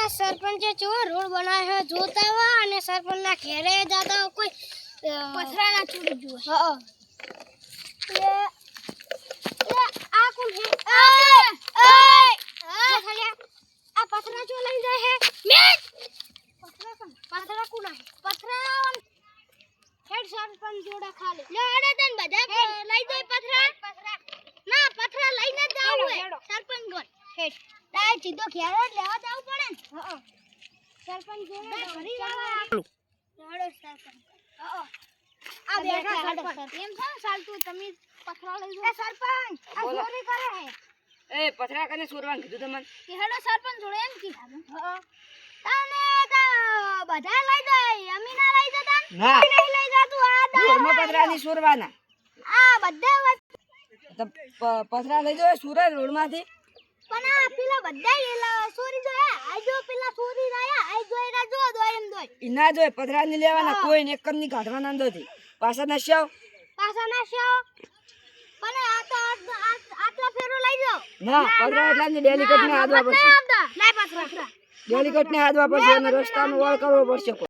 સરપંચે ચો રોડ બનાવ્યો જોતા વા અને સરપંચના ઘરે જાતા કોઈ પથરાના ચોરી જુએ હા એ આ કોણ હે આ પથરા ચો લઈ જાય હે પથરા કોણ પથરા હેડ સરપંચ જોડા ખાલી લે અડે તન બધા લઈ જાય પથરા ના પથરા લઈને જ જાવ હે સરપંચ ગોન હેડ તાય સીધો ઘેર જ લેવા જાવ પડે ને હા સરપંચ જોડે ઘરી આવા હેડો સરપંચ હા આ બેઠા સરપંચ એમ છે સાલતું તમે પથરા લઈ જાવ સરપંચ આ ચોરી કરે હે એ પથરા કને ચોરવાનું કીધું તમને કે હેડો સરપંચ જોડે એમ કીધું હા તને તા બધા લઈ જાય અમી ના લઈ જતા ના નહીં લઈ જાતું આ ઘરમાં પથરા ની ચોરવાના આ બધા તો પથરા લઈ જાવ સુરે રોડમાંથી પણ આ પેલા બધા એલા ચોરી જોયા આ જો પેલા ચોરી રહ્યા આ જોઈરા જો દોય એમ દોય ઈના જોય પથરા ની લેવાના કોઈ ને એક કમ ની કાઢવાના અંદરથી પાછા નશ્યાવ પાછા ના શાવ પણ આ તો આટલા ફેરો લઈ જાઓ ના પથરા એટલા ની ડેલિકેટ ને હાદવા પડશે લાય પથરા ડેલિકેટ ને હાદવા પડશે અને રસ્તાનો વળ કરવો પડશે